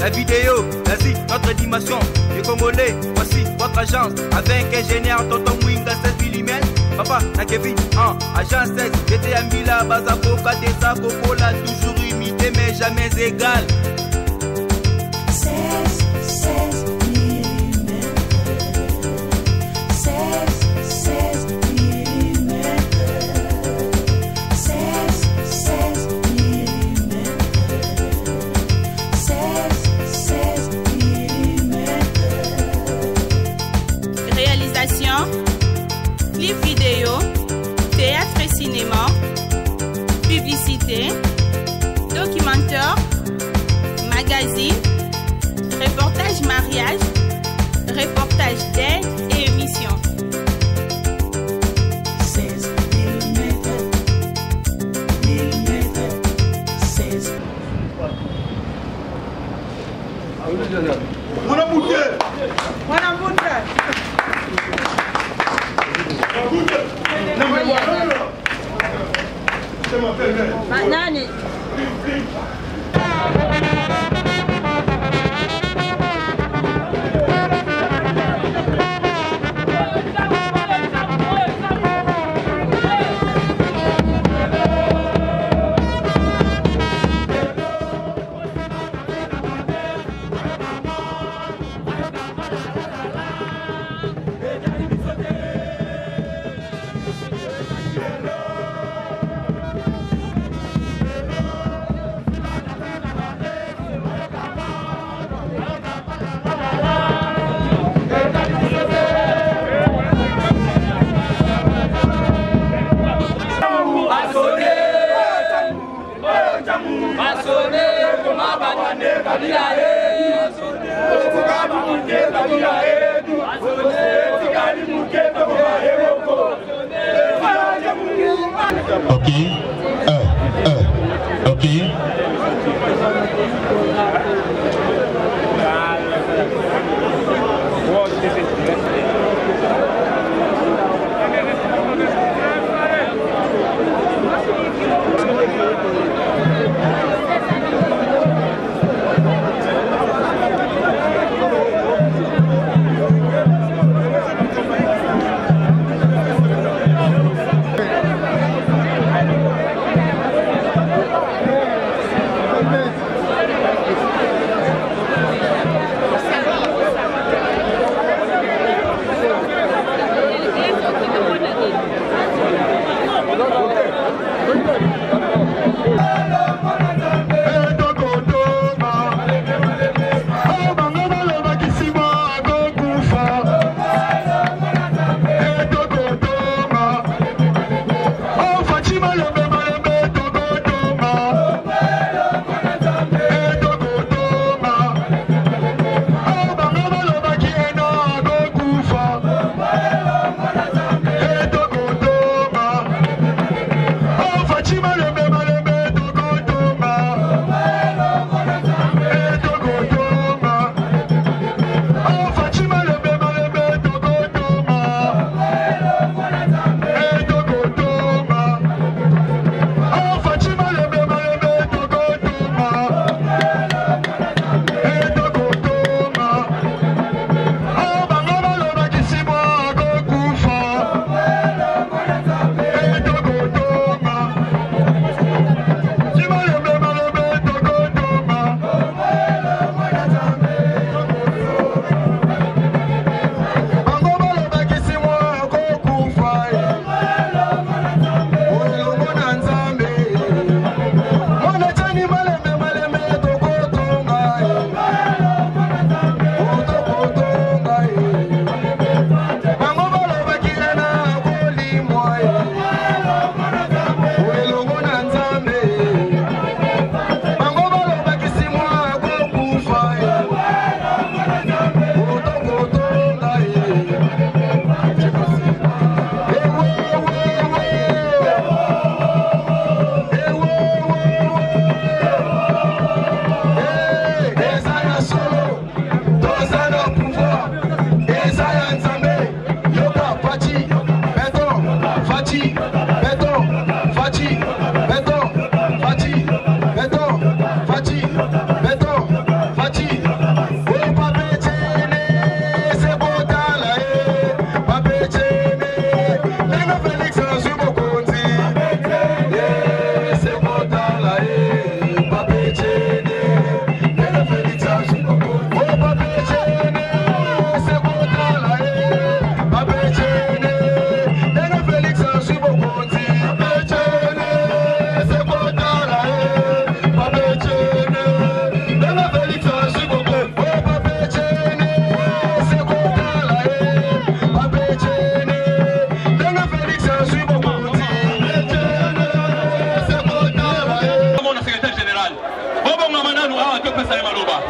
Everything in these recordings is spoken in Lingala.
la vidéo, vas-y, notre dimension. Les Congolais, voici votre agence. Avec ingénieur Tonton Mwinga 16 mm. Papa, na Kevin, agence 16. J'étais à Mila, Bazako, Katesa, Kokola, toujours imité mais jamais égal. 16 mm. 16 mm. 16 mm. 16 mm. Réalisation, clip vidéo, théâtre et cinéma, publicité, documentaire, magazine, reportage mariage, reportage d'aide et émission. 16 mm. 16. Nani? Ok, ok.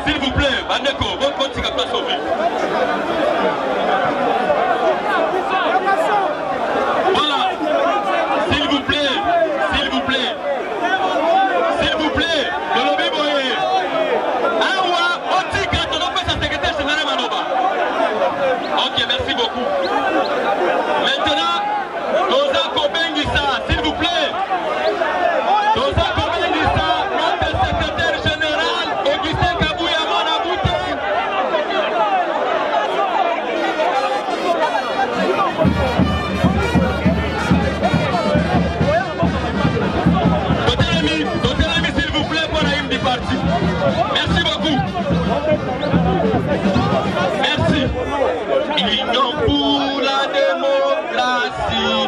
S'il vous plaît, Bandeko, votre compte est pas sauvé. Voilà. S'il vous plaît, s'il vous plaît. S'il vous plaît, le lobby boye. Awa, Otika, ton nom sa secrétaire général Manoba. Ok, merci beaucoup. Maintenant, Doza Kobengisa, s'il vous plaît. Doza Kobengisa, notre secrétaire général, Augustin Kabouya Monabouté. Totelemi, s'il vous plaît, pour la hymne du parti. Merci beaucoup. Merci. Union pour la démocratie.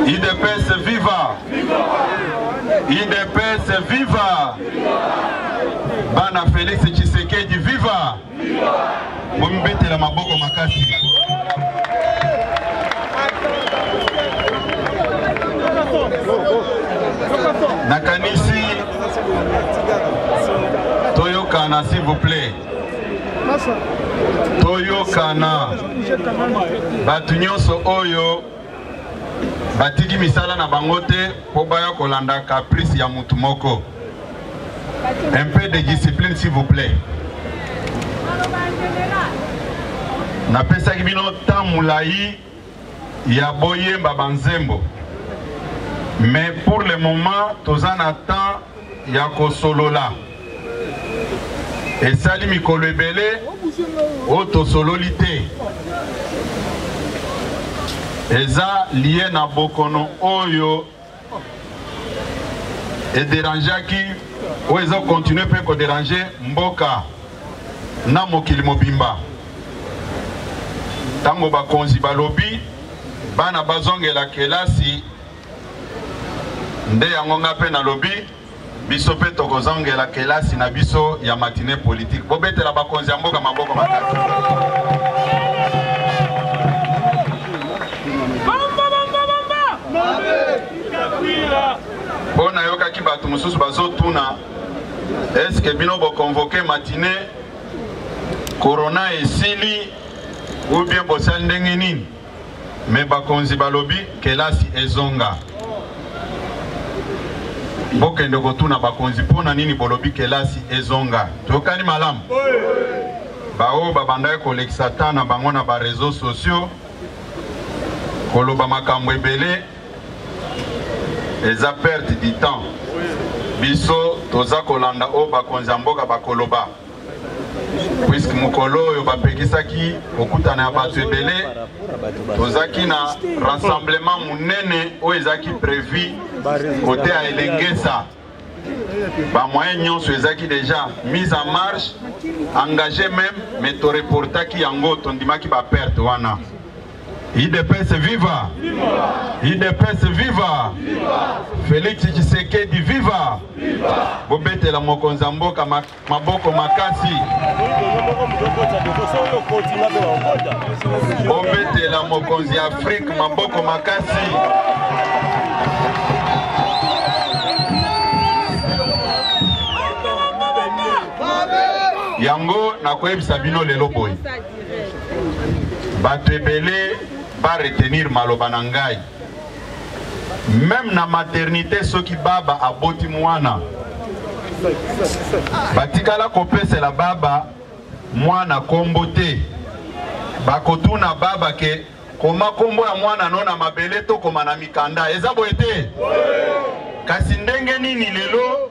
IDPS viva! IDPS viva! Bana Félix Tshisekedi viva! Mumbete la maboko makasi. Nakanisi Toyokana s'il vous plaît. Toyokana batu nyonso oyo batiki misala na bangote po baya kolanda caprice ya mutu moko. Un peu de discipline s'il vous plaît. Napesaki bino tamulai ya boyemba banzembo. Mais pour le moment, tozan attend ya kosolola. Et sali mikolo ebele o tosololite. Eza lié na bokono oyo et dérangeaki o eza continuer pe ko déranger mboka na mokili mobimba. Tango bakonzi balobi bana bazongela kelasi nde yango nga pe na lobi biso pe tokozongela kelasi na biso ya matinée politique bobetela bakonzi ya mboka maboko makasi. Bona yokaki bato mosusu bazotuna eske bino bokonvoke matinée corona esili ou bien bosali ndenge nini? Me bakonzi balobi kelasi ezonga. Bokende kotuna bakonzi pona nini bolobi kelasi ezonga? Tokani malamu. Bao babanda kolekisa na bango na ba réseaux sociaux. Koloba makambo ebele eza perte du temps. Biso toza kolanda o bakonzi mboka bakoloba. Puisque mukolo oyo bapekisaki okutana ya bato ebele tozaki na rassemblement munene oyo ezaki prévu côté ya Elengesa. Ba moyen nyonso ezaki déjà mise en marche, engagé même, mais to reportaki yango tondimaki ba perte wana. IDPS viva! IDPS viva! Félix Tshisekedi viva! Bobete la mokonzi mboka maboko makasi. Bobete la mokonzi Afrique maboko makasi. Yango na koyebisa bino lelo boy. Bato ebele ba retenir maloba na ngai. Même na maternité soki baba aboti mwana batikala kopesela baba mwana kombo te. Bakotuna baba ke koma kombo ya mwana no na mabele to koma na mikanda. Eza boye te. Kasi ndenge nini lelo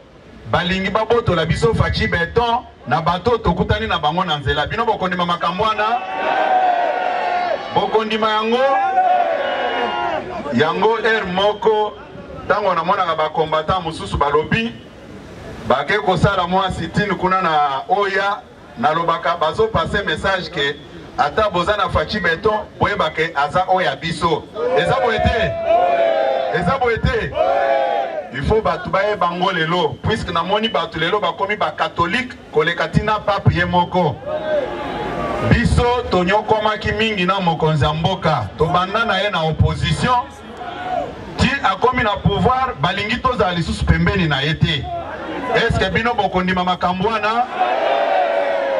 balingi babotola biso faci beton na bato tokutani na bango na nzela. Bino bokondima makambo wana. Bokondima yango moko tango na mwana ba combattant mususu balobi bake kosala mwa sitini kuna na oya na lobaka bazo passer message ke ata bozana faci beton boye bake aza oya biso. Eza boete. Eza boete. Il faut batu baye bango lelo puisque na moni batu lelo bakomi ba catholique kolekatina pape ye moko. Biso tonyokomaki mingi na mokonzi mboka tobanda na ye na opposition ti akomi na pouvoir balingi tozala lisusu pembeni na ye te. Est-ce que bino bokondima makambo wana?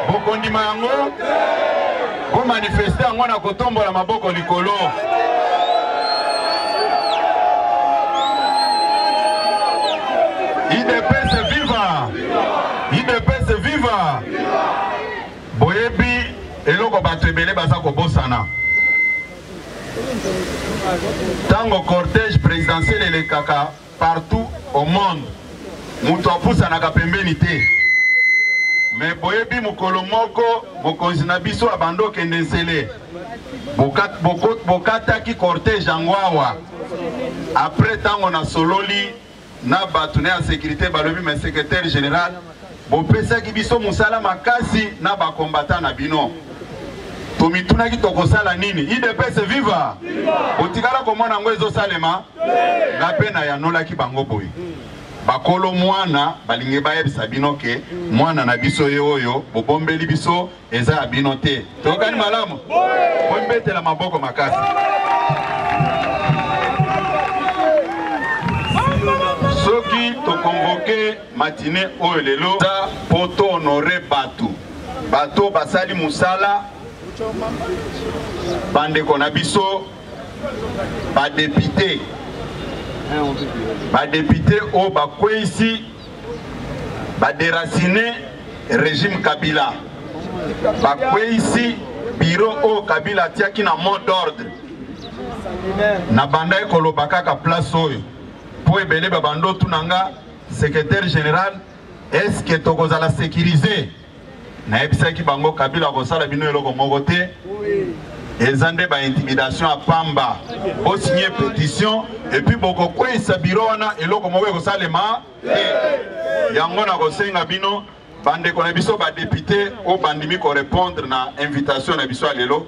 Bokondima yango? Bo manifester yango na kotombola maboko likolo. IDPS viva! IDPS viva! Boyebi eloko bato ebele baza kobosana. Tango cortège présidentiel elekaka partout au monde. Mutu apusanaka pembeni te. Mais boyebi mukolo moko bokonzi na biso abando kende nsele. Bokataki cortège yango awa. Après tango na sololi na bato na sécurité balobi mais secrétaire général bopesaki biso musala makasi na ba combattant na bino. tomituna ki tokosala nini IDPS viva otikala ko mwana ngwezo salema ngapena ya nola ki bango boy bakolo mwana balinge bayebisa bino ke mwana na biso ye oyo bobombeli biso eza ya bino te tokani malamu bombetela maboko makasi soki tokonvoke matine oyo lelo poto honore bato basali musala bandeko na biso badepite oyo bakweyisi baderacine régime Kabila bakweyisi biro oyo Kabila atiaki na mot d'ordre na banda ekoloba kaka place oyo po ebele babando tunanga secrétaire général est-ce que tokozala sécurisé na ebisaki bango Kabila kosala bino eloko moko te ezande ba intimidation à pamba bo signer pétition et puis boko kwesa biro wana eloko moko kosalema te yango na kosenga bino bande ko na biso ba député o bandimi ko répondre na invitation na biso lelo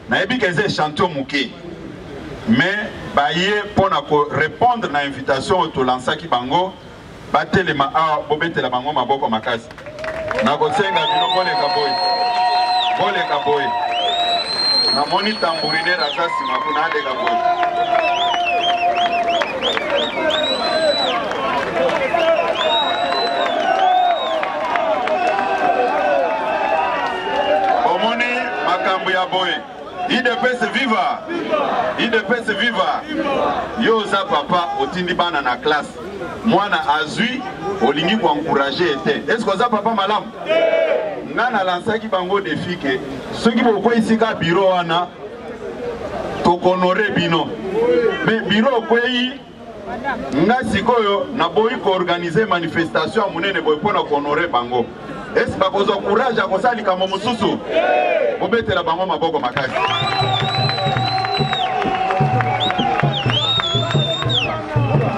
na ebi keze chantier muke mais baye pona ko répondre na invitation to lansaki bango batelema a bobetela bango maboko makasi na kosenga bino boleka boy na moni tambourine rasasi makuna adeka boy omoni makambo ya boy IDPS viva IDPS viva yo za papa otindi bana na classe mwana azui olingi ko encourager ete est-ce que za papa malamu ngana lansaki bango défi ke soki boko isika bureau wana tokonore bino mais bureau kwei nga sikoyo na boyi ko organiser manifestation munene boy pona konore bango est-ce pas kozo courage akosali kama mususu bobetela bango maboko makasi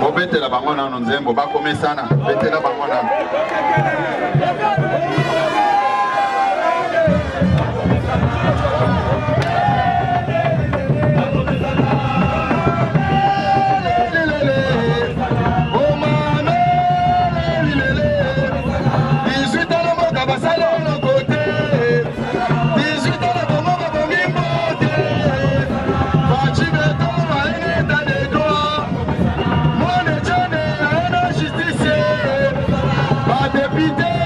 bobetela bango nano nzembo bakomesana betela bango nano Député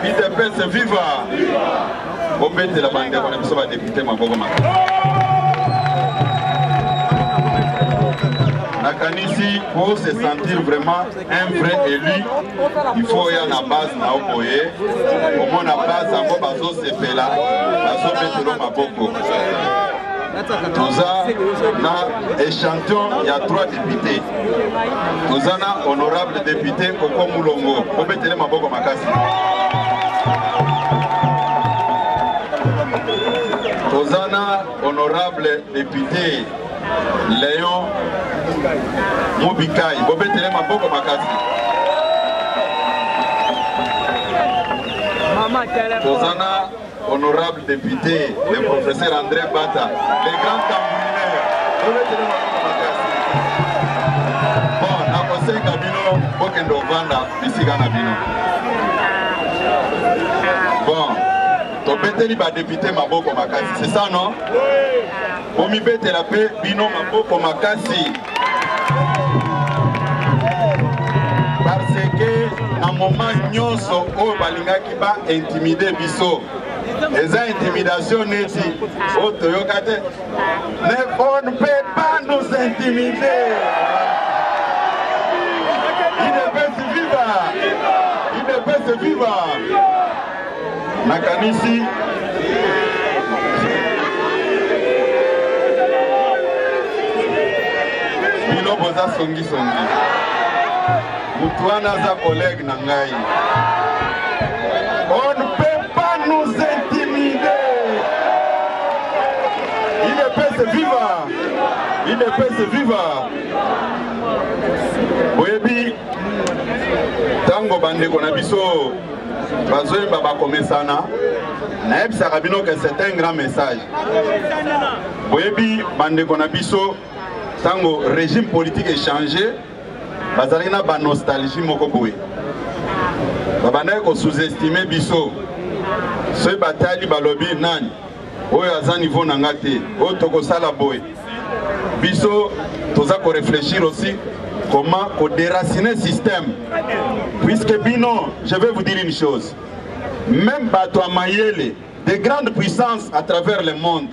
IDPS viva. Obete la bande on a besoin de député maboko makasi. Nakanisi pour se sentir vraiment un vrai élu, il faut y avoir une base na oboye. Comment na base en bazo sepela, bazo betelo maboko. Toza na échantillon, il y a 3 députés. Toza na honorable député Koko Moulongo. Obetele maboko makasi. Toza na honorable député Léon Mobikai. Obetele maboko makasi. Toza na honorable député, le professeur André Bata, les grands tambourineurs. Bon, na conseil Gabino, Bokendo Vanda, Misiga Nabino. Bon, Topeteli ba député Maboko Makasi, c'est ça non? Omi bete la paix, Bino Maboko Makasi. Parce que, à un moment, nyonso, o balingaki ba intimider biso. Les intimidations neti au Toyokate. Mais on ne peut pas nous intimider. IDPS viva. IDPS viva. Nakanisi. Bilo boza songi songi. Mutuana za collègue nangai. On ne peut pas nous intimider. IDPS viva. IDPS viva. Oyebi tango bande kona biso bazoye baba komesana na ebisaka bino que c'est un grand message. Oyebi bande kona biso tango régime politique est changé bazali na ba nostalgie moko boye. Babanda ko sous-estimer biso. Ce batali balobi nani oyo aza niveau na ngate oyo toko sala boy. Biso toza ko réfléchir aussi comment ko déraciner système. Puisque bino, je vais vous dire une chose. Même bato amayele de grandes puissances à travers le monde.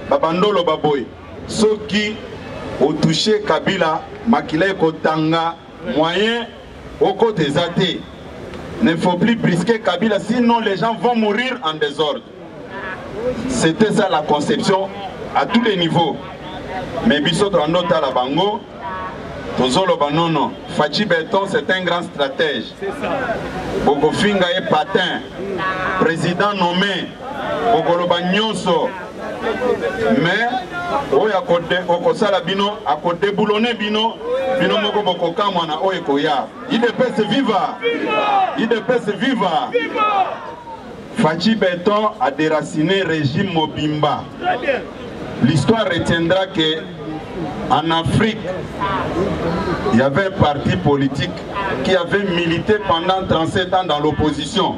Babandolo baboy. Ceux qui ont touché Kabila makile ko tanga moyen au côté zate. Ne faut plus brisquer Kabila, sinon les gens vont mourir en désordre. C'était ça la conception à tous les niveaux. Mais Bissot Randota à la Bango, Tozolo Banono, Fachi Beton, c'est un grand stratège. Bogofinga est patin, président nommé, Bogoloba Nyonso. Mais, Oya Okosala Bino, a côté boulonné Bino, Bino Moko Bokoka Mwana Oekoya. IDPS viva! IDPS viva! Fachi Beton a déraciné le régime Mobimba. L'histoire retiendra que en Afrique, il y avait un parti politique qui avait milité pendant 37 ans dans l'opposition.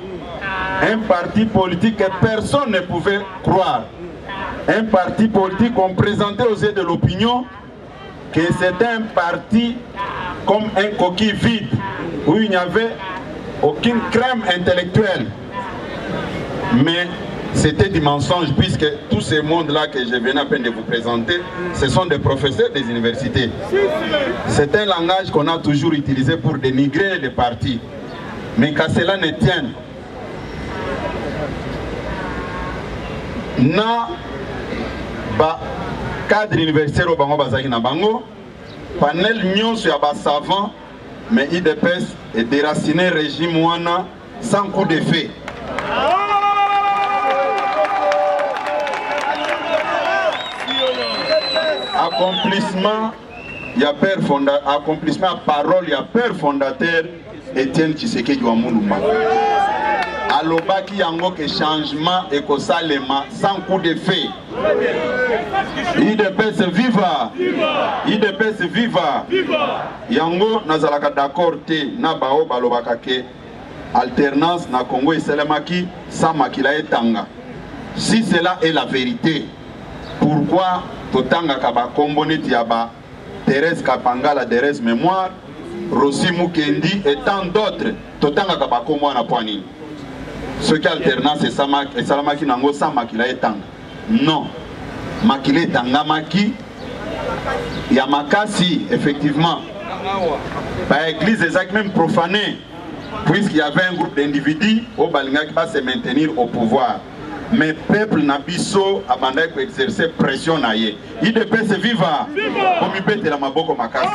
Un parti politique que personne ne pouvait croire. Un parti politique qu'on présentait aux yeux de l'opinion que c'était un parti comme un coquille vide où il n'y avait aucune crème intellectuelle. Mais c'était du mensonge puisque tous ces mondes-là que je viens à peine de vous présenter, ce sont des professeurs des universités. C'est un langage qu'on a toujours utilisé pour dénigrer les partis. Mais qu'à cela ne tienne, na ba cadre universitaire au bango bazaki na bango panel nyonso ya ba savant mais IDPS est déraciné régime wana sans coup d'effet. Accomplissement, il y a père fondateur, accomplissement parole, il y a père fondateur Étienne Tshisekedi wa Mulumba. Alobaki yango que changement et que salema sans coup d'effet. IDPS viva. IDPS viva. Yango nazalaka d'accord te na bao balobaka ke alternance na Congo et Selemaki sans makila etanga. Si cela est la vérité, pourquoi Totanga Kaba Komboneti Yaba, Thérèse Kapangala, Thérèse Mémoire, Rossi Mukendi et tant d'autres, Totanga Kaba Komwana Poani. ce qui alternance et salamaki nango sans makila etanga. Non. Makila etangamaki ya makasi effectivement. Par église des même profanés, puisqu'il y avait un groupe d'individus au Balinga qui va se maintenir au pouvoir. Mais peuple Nabiso a bandé pour exercer pression na ye. Il peut se vivre comme il peut de la maboko makasi.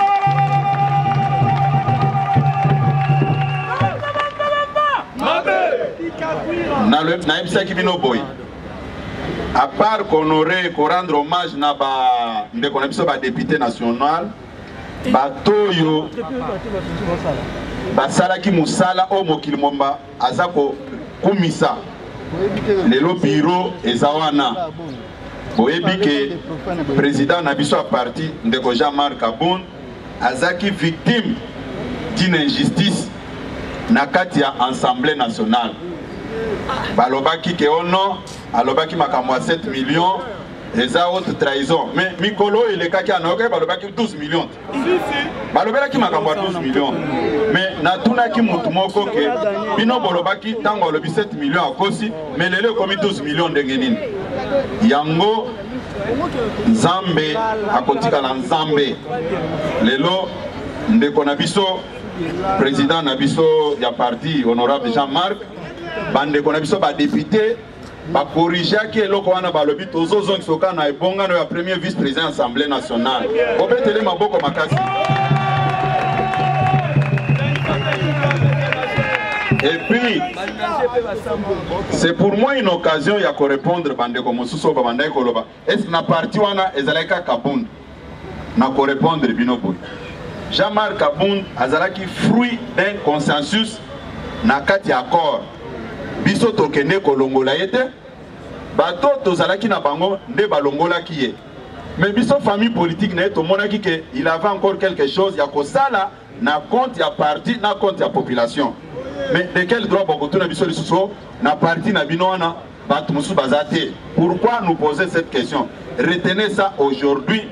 À part qu'on aurait qu'on rendre hommage na ba député national, batoyo basalaki musala o mokili momba azako kumisa lelo bureau ezawana boyebi ke président na biso a parti ndeko Jean-Marc Kabound azaki victime d'une injustice na kati ya Assemblée nationale. Balobaki ke ono alobaki makambo 7 millions eza haute trahison. Mais Mikolo il est kaki anoke balobaki 12 millions. Balobaki makambo 12 millions. Mais natunaki mutu moko ke bino bolobaki tango lobi 7 millions akosi mais lelo komi 12 millions ndenge nini. Yango Nzambe akotika na Nzambe. Lelo ndeko na biso président na biso ya parti honorable Jean-Marc bande ko na biso ba député ba corriger ki eloko wana ba lobi tozo zongi soka na ebonga no ya premier vice-président Assemblée nationale obetele maboko makasi. Et puis c'est pour moi une occasion ya ko répondre bande ko mosuso ba bande ko loba est na parti wana ezalaka Kabound na ko répondre binobo. Jean-Marc Kabound azalaki fruit d'un consensus na kati accord biso tokende kolongola yete bato tozalaki na bango nde balongola kiye mais biso famille politique na to monaki ke il avait encore quelque chose ya kosala na compte ya parti na compte ya population mais de quel droit bokoto na biso lisuso na parti na binona bato musu bazate. Pourquoi nous poser cette question? Retenez ça aujourd'hui.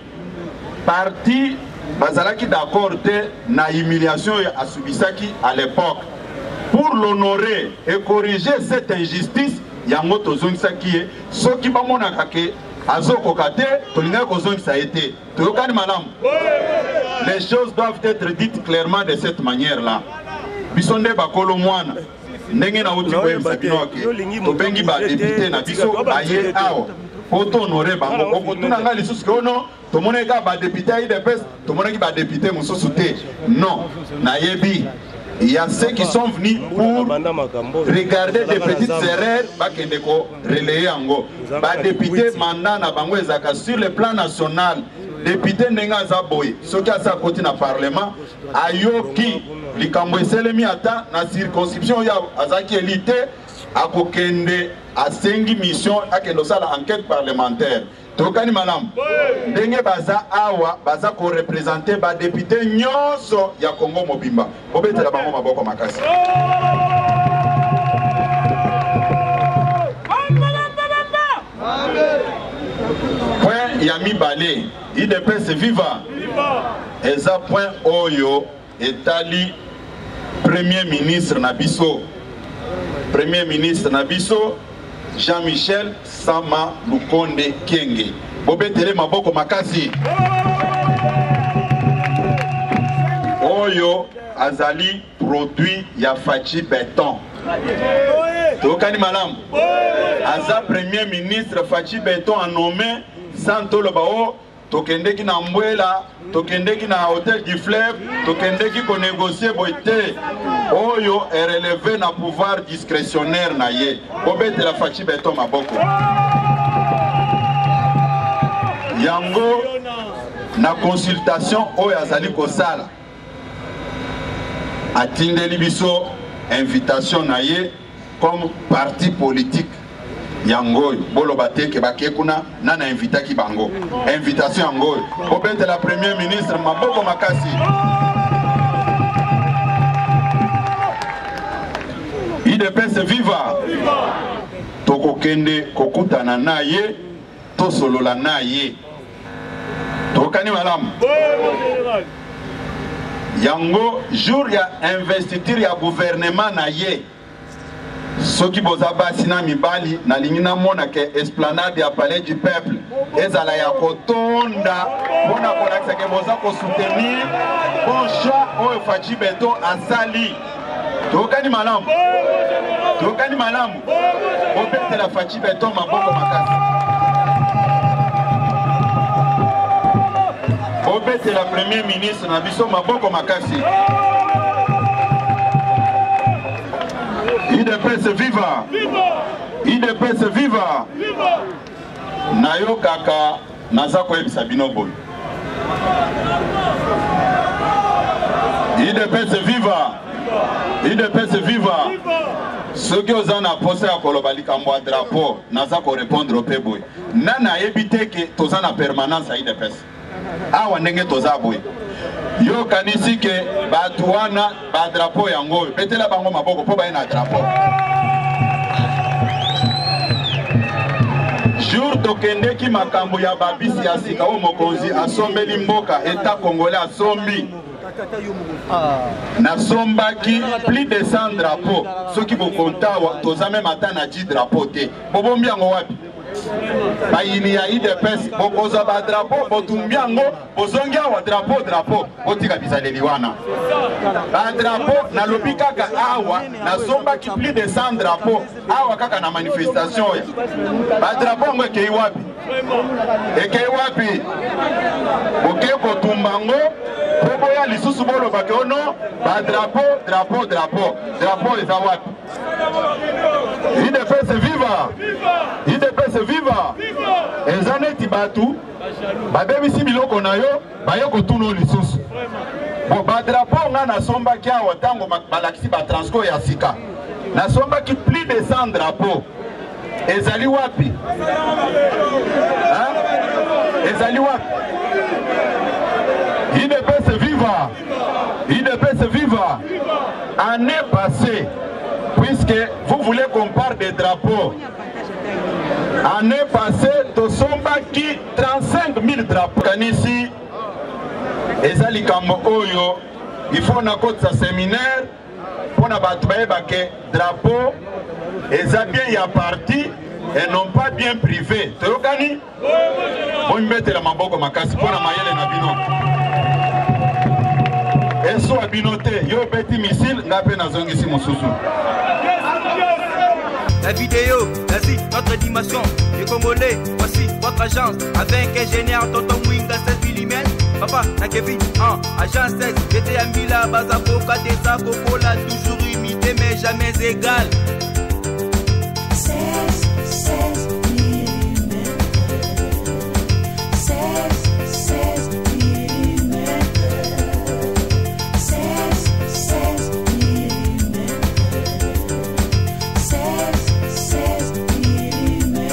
Parti bazalaki d'accord te na humiliation à subisaki à l'époque. Pour l'honorer et corriger cette injustice, yango tozongisaki ye soki bamonaka ke azokokate tolinga kozongisa été. Toyokani malamu. Les choses doivent être dites clairement de cette manière-là. Bisonde bakolo mwana ndenge na uti kwemisa binoke tobengi ba député na biso baye awo poto honorer bango okotuna nga lisusu kono tomoneka ba député IDPS tomoneki ba député mususu te. Non, nayebi il y a ceux qui sont venus pour regarder des petites erreurs bakende ko relayer ango ba député mandat na bango ezaka sur le plan national. Député Nenga Zaboy, ce qui a sa côté dans le Parlement, Ayoki, likambo eselemi ata na circonscription ya azaki élité à kokende à 5 missions à kendosala enquête parlementaire. Tokani malam. Ndenge baza awa baza ko représenter ba député nyonso ya Congo mobimba. Obetela bango maboko makasi. Point Yami Balé, IDPS viva. Eza point Oyo etali Premier ministre Nabiso. Premier ministre Nabiso Jean-Michel Sama Lukonde Kenge. Bobetele maboko makasi. Oyo azali produit ya Fachi Béton. Tokani malam. Aza premier ministre Fachi Béton a nommé Santolo Bao. Tokendeki na Mbwela, tokendeki na Hôtel du Fleuve, tokendeki ko négocier boité. Oyo est relevé na pouvoir discrétionnaire na ye. Bobete la Fachi Béton maboko. Yango na consultation oyo azali kosala. Atindeli biso invitation na ye comme parti politique. Yangoy, bolo bateke bakekuna nana invitaki bango. Invitation yangoy. Obete la premier ministre maboko makasi. IDPS viva. Toko kende kokutana na ye, to solola na ye. Tokani malam. Yango jour ya investiture ya gouvernement na ye. soki boza basi na mibali na lingi na mona ke esplanade ya palais du peuple ezala ya kotonda mpona kolakisa ke boza kosoutenir bon choix oyo Faci Beton asali. Tokani malamu, tokani malamu, obetela Faci Beton maboko makasi, obetela premier ministre na biso maboko makasi. IDPS viva! IDPS viva! Nayo kaka naza koyebisa bino boy. IDPS viva! IDPS viva! Soki oza na posa ya koloba likambo ya drapeau naza ko répondre pe boy. Nana yebite ke toza na permanence ya IDPS. Awa ndenge toza boy. Yo kanisi ke batu wana ba drapeau yango betela bango maboko po ba na drapeau. Jour tokende ki makambo ya babisi ya sika o mokonzi asombeli mboka eta congolais asombi. Nasombaki plus de 100 drapeaux. Ceux qui vont compter toza même ata na 10 drapeaux te. Bobombi yango wapi? Ba ini ya IDPS bokoza ba drapeau botumbi yango bozongi awa drapeau otika bizaleli wana. Ba drapeau na lobi kaka awa nasombaki plus de 100 drapeaux awa kaka na manifestation ya. Ba drapeau ngo ekei wapi? Ekei wapi? Oke kotumbango Bobo ya lisusu bolo bake ono ba drapeau eza wapi? IDPS viva! IDPS viva! Eza neti batu babebisi biloko na yo baye kotuna lisusu. Bo ba drapeau nga nasombaki awa tango balakisi ba transco ya sika. Nasombaki plus de 100 drapeaux. Ezali wapi? Ezali wapi? IDPS viva! IDPS viva! Année passée, puisque vous voulez qu'on parle des drapeaux, année passée, Tosomba qui 35 000 drapeaux. Kanisi, Ezali Kambo Oyo, il faut na côte sa séminaire, pour na batoubaye bake drapeau, Eza bien y a parti, et non pas bien privé. Tokani? Bon, mette la maboko makasi, pour na mayele na bino. Eso abinote, yo beti missile, ngape na zongisi mosusu. La vidéo, vas-y, notre dimension. Les Congolais, voici votre agence. Avec ingénieur Tonton Mwinga 16 mm. Papa, na Kevin, agence 16. J'étais à Mila, Bazako, Kadesa, Kokola, toujours imité, mais jamais égal. 16 mm. 16 mm. 16 mm. 16 mm.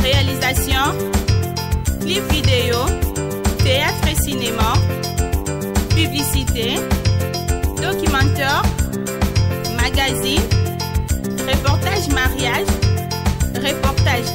Réalisation, clip vidéo, théâtre et cinéma, publicité, documentaire, magazine, reportage mariage, reportage